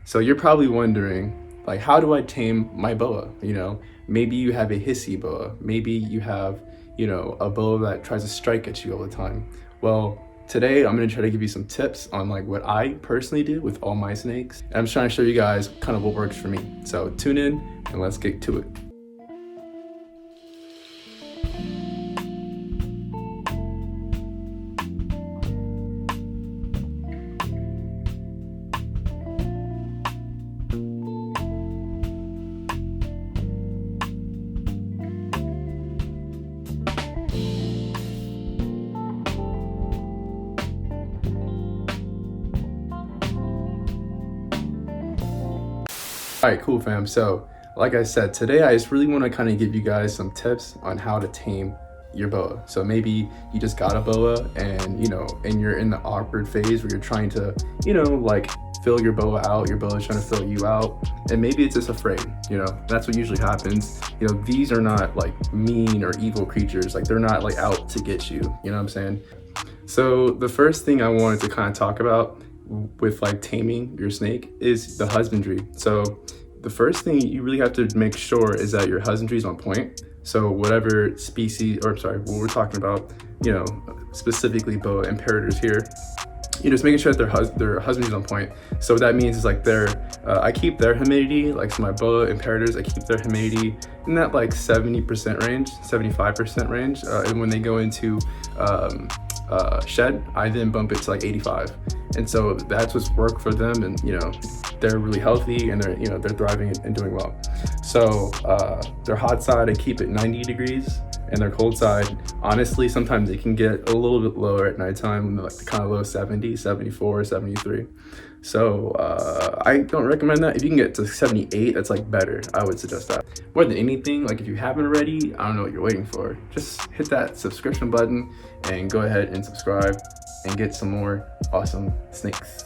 So you're probably wondering, like, how do I tame my boa? You know, maybe you have a hissy boa. Maybe you have, you know, a boa that tries to strike at you all the time. Well, today I'm gonna try to give you some tips on like what I personally do with all my snakes. And I'm just trying to show you guys kind of what works for me. So tune in and let's get to it. All right, cool fam. So like I said, today I just really want to kind of give you guys some tips on how to tame your boa. So maybe you just got a boa and, you know, and you're in the awkward phase where you're trying to, you know, like fill your boa out, your boa is trying to fill you out, and maybe it's just afraid, you know, that's what usually happens. You know, these are not like mean or evil creatures. Like they're not like out to get you, you know what I'm saying? So the first thing I wanted to kind of talk about with like taming your snake is the husbandry. So the first thing you really have to make sure is that your husbandry is on point. So whatever species, or sorry, what we're talking about, you know, specifically boa imperators here, you know, just making sure that their husbandry is on point. So what that means is like I keep their humidity, like so my boa imperators, I keep their humidity in that like 70% range, 75% range. And when they go into shed, I then bump it to like 85. And so that's what's worked for them, and you know, they're really healthy and they're, you know, they're thriving and doing well. So their hot side, I keep it 90 degrees, and their cold side, honestly, sometimes it can get a little bit lower at nighttime, like the kind of low 70, 74, 73. So I don't recommend that. If you can get to 78, that's like better. I would suggest that. More than anything, like if you haven't already, I don't know what you're waiting for. Just hit that subscription button and go ahead and subscribe and get some more awesome snakes.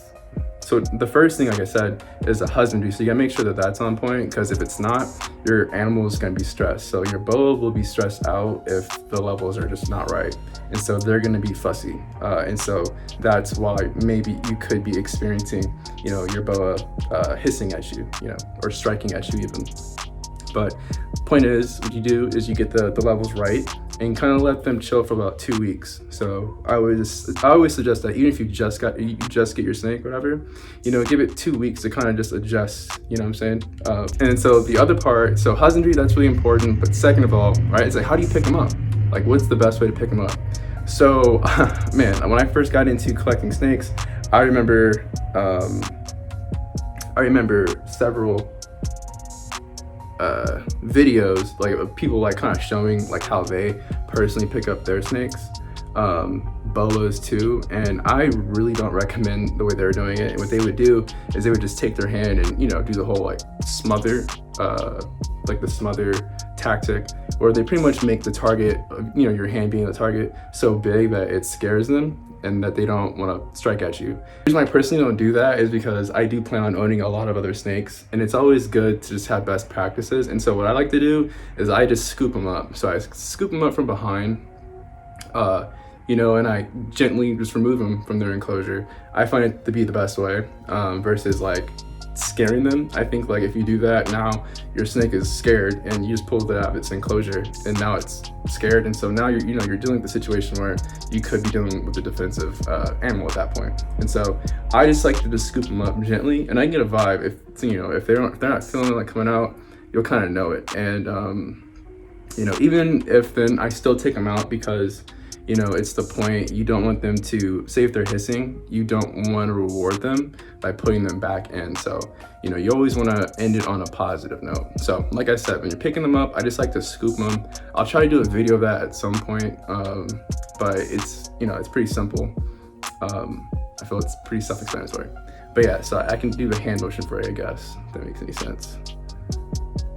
So the first thing, like I said, is the husbandry. So you gotta make sure that that's on point, because if it's not, your animal is gonna be stressed. So your boa will be stressed out if the levels are just not right. And so they're gonna be fussy. And so that's why maybe you could be experiencing, you know, your boa hissing at you, you know, or striking at you even. But point is, what you do is you get the levels right and kind of let them chill for about 2 weeks. So I always suggest that even if you just get your snake or whatever, you know, give it 2 weeks to kind of just adjust, you know what I'm saying? And so the other part, so husbandry, that's really important. But second of all, right, it's like, how do you pick them up? Like, what's the best way to pick them up? So, man, when I first got into collecting snakes, I remember several videos like of people like kind of showing like how they personally pick up their snakes, boas too, and I really don't recommend the way they're doing it. And what they would do is they would just take their hand and, you know, do the whole like smother, like the smother tactic, where they pretty much make the target, you know, your hand being the target, so big that it scares them and that they don't want to strike at you. The reason I personally don't do that is because I do plan on owning a lot of other snakes, and it's always good to just have best practices. And so what I like to do is I just scoop them up. So I scoop them up from behind, you know, and I gently just remove them from their enclosure. I find it to be the best way versus like scaring them. I think like if you do that, now your snake is scared and you just pulled it out of its enclosure and now it's scared, and so now you're dealing with the situation where you could be dealing with a defensive animal at that point. And so I just like to just scoop them up gently, and I get a vibe if, you know, if they're not feeling like coming out, you'll kind of know it. And you know, even if then I still take them out, because you know, it's the point. You don't want them to, say if they're hissing, you don't want to reward them by putting them back in. So, you know, you always want to end it on a positive note. So like I said, when you're picking them up, I just like to scoop them. I'll try to do a video of that at some point, but it's, you know, it's pretty simple. I feel it's pretty self-explanatory. But yeah, so I can do the hand motion for you, I guess, if that makes any sense.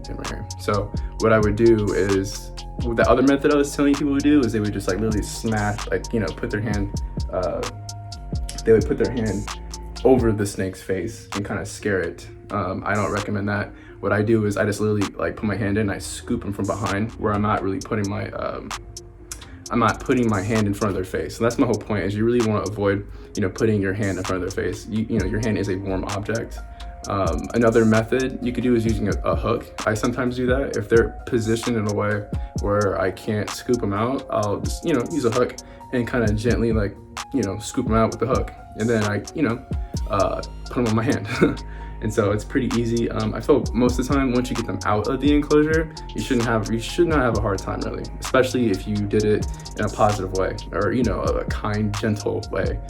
Right here. So what I would do is, the other method I was telling people to do is they would just like literally smash, like, you know, put their hand, they would put their hand over the snake's face and kind of scare it. I don't recommend that. What I do is I just literally like put my hand in and I scoop them from behind, where I'm not really putting my, I'm not putting my hand in front of their face. So that's my whole point, is you really want to avoid, you know, putting your hand in front of their face. You know, your hand is a warm object. Another method you could do is using a hook. I sometimes do that. If they're positioned in a way where I can't scoop them out, I'll just, use a hook and kind of gently scoop them out with the hook. And then I, put them on my hand. And so it's pretty easy. I feel most of the time, once you get them out of the enclosure, you should not have a hard time really, especially if you did it in a positive way or, a kind, gentle way.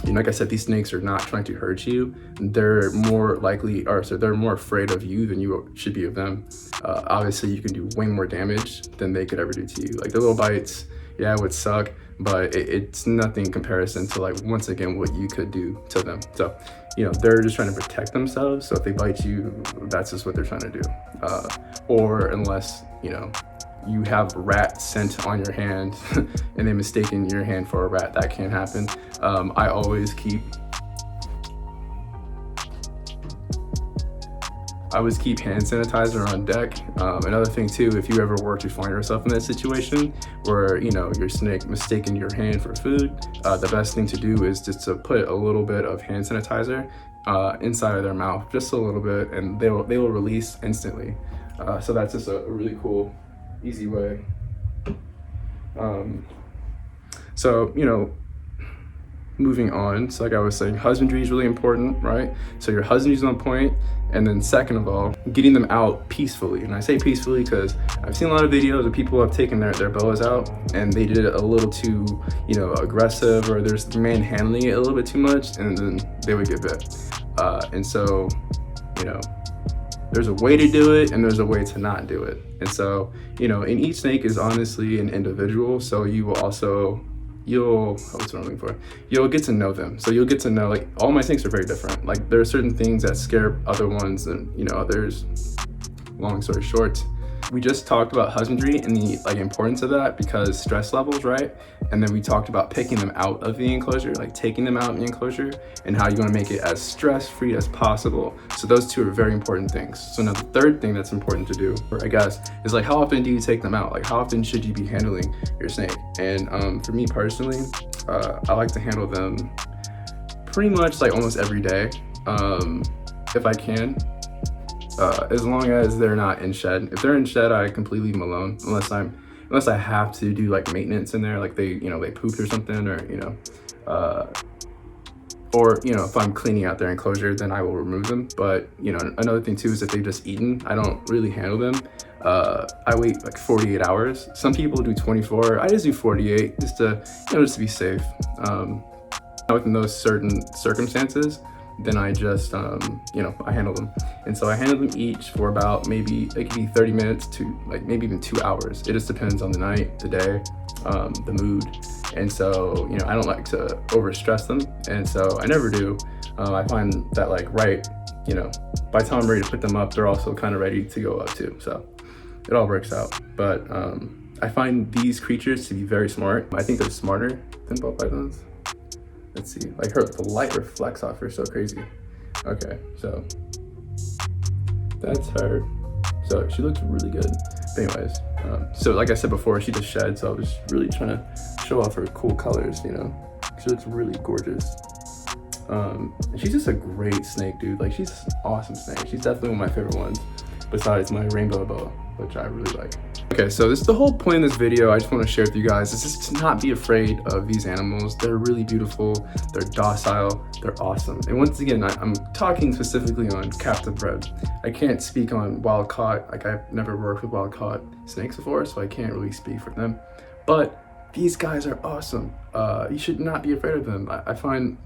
Like I said, these snakes are not trying to hurt you. They're more they're more afraid of you than you should be of them. Obviously, you can do way more damage than they could ever do to you. Like the little bites, yeah, it would suck, but it's nothing in comparison to once again, what you could do to them. So, they're just trying to protect themselves. So if they bite you, that's just what they're trying to do. Or unless, you have rat scent on your hand and they mistaken your hand for a rat, that can happen. I always keep hand sanitizer on deck. Another thing too, if you ever were to find yourself in that situation where your snake mistaken your hand for food, the best thing to do is just to put a little bit of hand sanitizer inside of their mouth, just a little bit, and they will release instantly. So that's just a really cool, easy way. Moving on, so like I was saying, husbandry is really important, right? So your husbandry is on point, and then second of all, getting them out peacefully. And I say peacefully because I've seen a lot of videos of people have taken their boas out and they did it a little too, aggressive, or there's manhandling it a little bit too much, and then they would get bit. And so, there's a way to do it and there's a way to not do it. And so, and each snake is honestly an individual. So you will also, you'll get to know them. So you'll get to know, all my snakes are very different. There are certain things that scare other ones and, others. Long story short, we just talked about husbandry and the importance of that because stress levels, right? And then we talked about picking them out of the enclosure, taking them out in the enclosure, and how you want to make it as stress-free as possible. So those two are very important things. So now the third thing that's important to do, I guess, is how often do you take them out? How often should you be handling your snake? And for me personally, I like to handle them pretty much almost every day, if I can. As long as they're not in shed. If they're in shed, I completely leave them alone unless I have to do maintenance in there, they pooped or something, or if I'm cleaning out their enclosure, then I will remove them. But another thing too is if they've just eaten, I don't really handle them. I wait 48 hours. Some people do 24. I just do 48 just to be safe. Within those certain circumstances, then I just, I handle them. And so I handle them each for about maybe, it could be 30 minutes to maybe even 2 hours. It just depends on the night, the day, the mood. And so, I don't like to overstress them. And so I never do. I find that by the time I'm ready to put them up, they're also kind of ready to go up too. So it all works out. But I find these creatures to be very smart. I think they're smarter than ball pythons. Let's see, the light reflects off her so crazy. Okay, so that's her. So she looks really good. But anyways, so like I said before, she just shed, so I was really trying to show off her cool colors, She looks really gorgeous. And she's just a great snake, dude. She's an awesome snake. She's definitely one of my favorite ones, besides my rainbow boa, which I really like. Okay, so this is the whole point of this video. I just want to share with you guys is just to not be afraid of these animals. They're really beautiful, they're docile, they're awesome. And once again, I'm talking specifically on captive bred. I can't speak on wild caught. I've never worked with wild caught snakes before, so I can't really speak for them. But these guys are awesome. You should not be afraid of them. I find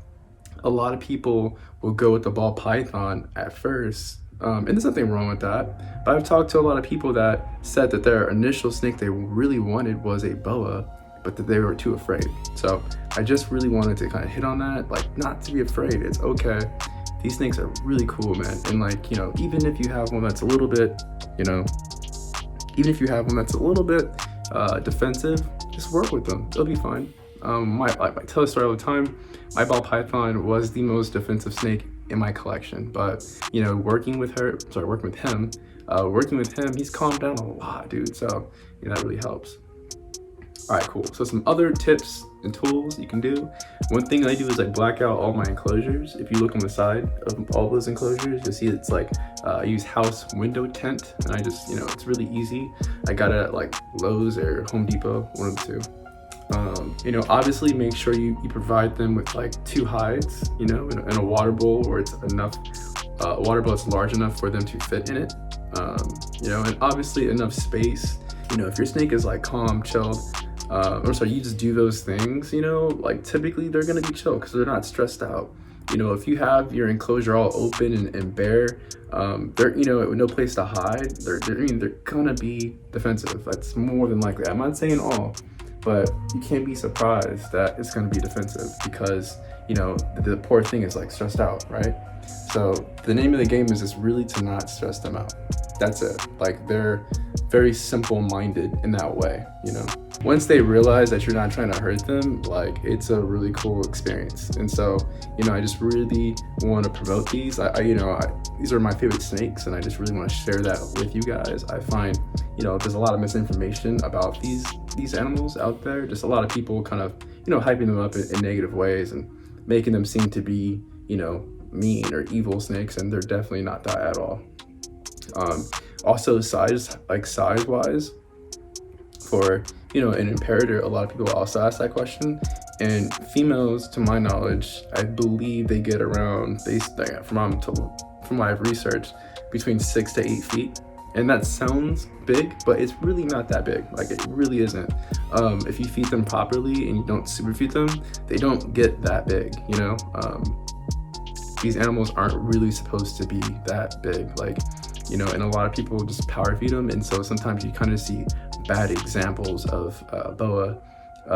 a lot of people will go with the ball python at first. And there's nothing wrong with that, but I've talked to a lot of people that said that their initial snake they really wanted was a boa, but that they were too afraid. So I just really wanted to kind of hit on that, not to be afraid. It's okay. These snakes are really cool, man. And even if you have one that's a little bit, defensive, just work with them. They'll be fine. I tell a story all the time. My ball python was the most defensive snake in my collection, but working with him, he's calmed down a lot, dude. So that really helps. All right, cool. So some other tips and tools you can do. One thing I do is like black out all my enclosures. If you look on the side of all those enclosures, you'll see it's like I use house window tint, and I just, you know, it's really easy. I got it at like Lowe's or Home Depot, one of the two. You know, obviously make sure you provide them with like 2 hides, you know, in a water bowl where it's enough, a water bowl that's large enough for them to fit in it. You know, and obviously enough space. You know, if your snake is like calm, chilled, or sorry, you just do those things, you know, like typically they're gonna be chill because they're not stressed out. You know, if you have your enclosure all open and bare, they're, you know, with no place to hide, I mean, they're gonna be defensive. That's more than likely. I'm not saying all, but you can't be surprised that it's gonna be defensive because, you know, the poor thing is like stressed out, right? So the name of the game is just really to not stress them out. That's it. Like, they're very simple-minded in that way, you know? Once they realize that you're not trying to hurt them, like, it's a really cool experience. And so, you know, I just really want to promote these. These are my favorite snakes, and I just really want to share that with you guys. I find, you know, there's a lot of misinformation about these animals out there. Just a lot of people kind of, you know, hyping them up in negative ways and making them seem to be, you know, mean or evil snakes, and they're definitely not that at all. Also size wise, for, you know, an Imperator, a lot of people also ask that question, and females, to my knowledge, I believe they get around, from what I've researched, between 6 to 8 feet. And that sounds big, but it's really not that big. Like, it really isn't. If you feed them properly and you don't super feed them, they don't get that big, you know? These animals aren't really supposed to be that big, like, you know, and a lot of people just power feed them, and so sometimes you kind of see bad examples of boa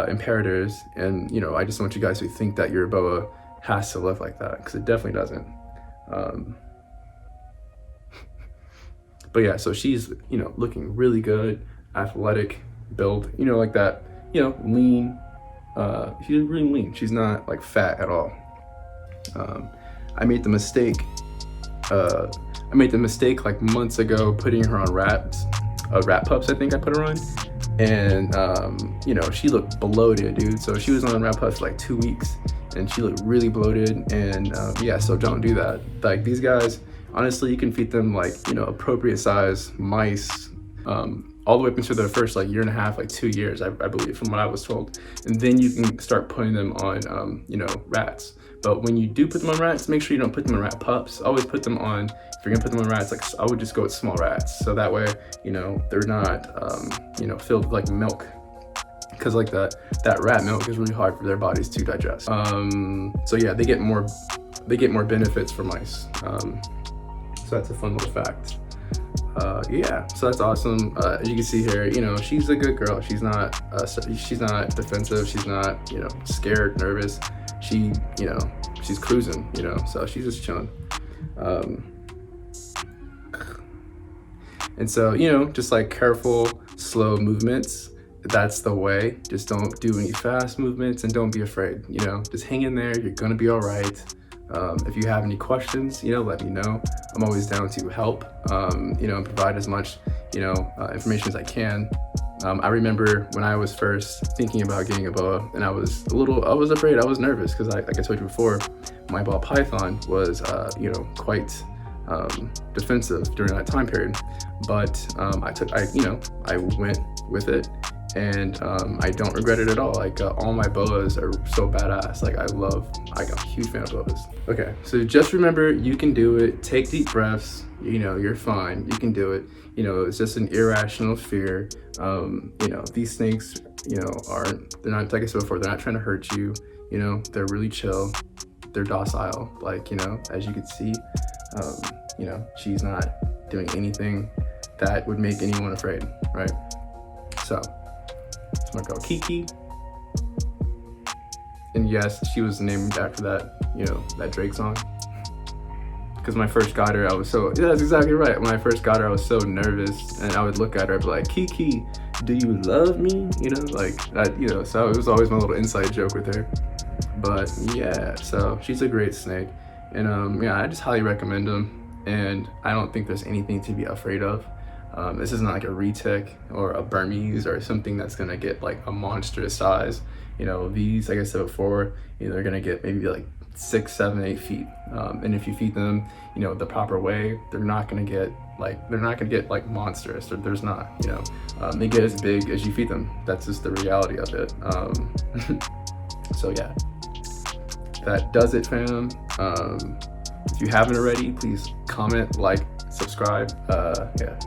Imperators, and, you know, I just want you guys to think that your boa has to live like that, because it definitely doesn't. But yeah, so she's, you know, looking really good, athletic build, you know, like that, you know, lean. She's really lean. She's not like fat at all. I made the mistake like months ago putting her on rat pups. I think I put her on, and you know, she looked bloated, dude. So she was on rat pups for like 2 weeks, and she looked really bloated. And yeah, so don't do that. Like, these guys, honestly, you can feed them like, you know, appropriate size mice, all the way up into their first like 1.5 years, like 2 years, I believe, from what I was told. And then you can start putting them on, you know, rats. But when you do put them on rats, make sure you don't put them on rat pups. Always put them on, if you're gonna put them on rats, like, I would just go with small rats. So that way, you know, they're not, you know, filled with like milk. Because like that rat milk is really hard for their bodies to digest. So yeah, they get more benefits from mice. So that's a fun little fact. Yeah, so that's awesome. As you can see here, you know, she's a good girl. She's not defensive. She's not, you know, scared, nervous. She, you know, she's cruising, you know, so she's just chilling. And so, you know, just like careful, slow movements, that's the way. Just don't do any fast movements, and don't be afraid, you know, just hang in there. You're gonna be all right. If you have any questions, you know, let me know. I'm always down to help, you know, and provide as much, you know, information as I can. I remember when I was first thinking about getting a boa, and I was afraid, I was nervous, because like I told you before, my ball python was, you know, quite defensive during that time period. But I went with it, and I don't regret it at all. Like, all my boas are so badass. Like, I'm a huge fan of boas. Okay, so just remember, you can do it. Take deep breaths. You know, you're fine. You can do it. You know, it's just an irrational fear. You know, these snakes, you know, they're not, like I said before, they're not trying to hurt you. You know, they're really chill. They're docile. Like, you know, as you can see, you know, she's not doing anything that would make anyone afraid, right? So, it's my girl Kiki. And yes, she was named after that, you know, that Drake song. Because when I first got her, yeah, that's exactly right. When I first got her, I was so nervous, and I would look at her and be like, Kiki, do you love me? You know, like that, you know, so it was always my little inside joke with her. But yeah, so she's a great snake. And yeah, I just highly recommend them. And I don't think there's anything to be afraid of. This isn't like a retic or a Burmese or something that's gonna get like a monstrous size. You know, these, like I said before, you know, they're gonna get maybe like 6, 7, 8 feet. And if you feed them, you know, the proper way, they're not gonna get like monstrous. There's not, you know, they get as big as you feed them. That's just the reality of it. So yeah, that does it, fam. If you haven't already, please comment, like, subscribe. Yeah.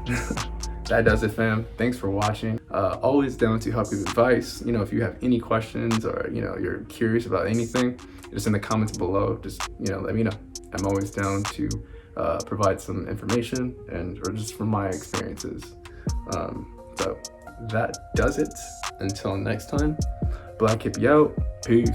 That does it, fam. Thanks for watching. Always down to help you with advice. You know, if you have any questions or, you know, you're curious about anything, just in the comments below, just, you know, let me know. I'm always down to provide some information or just from my experiences. So that does it. Until next time, Blkhippiee out. Peace.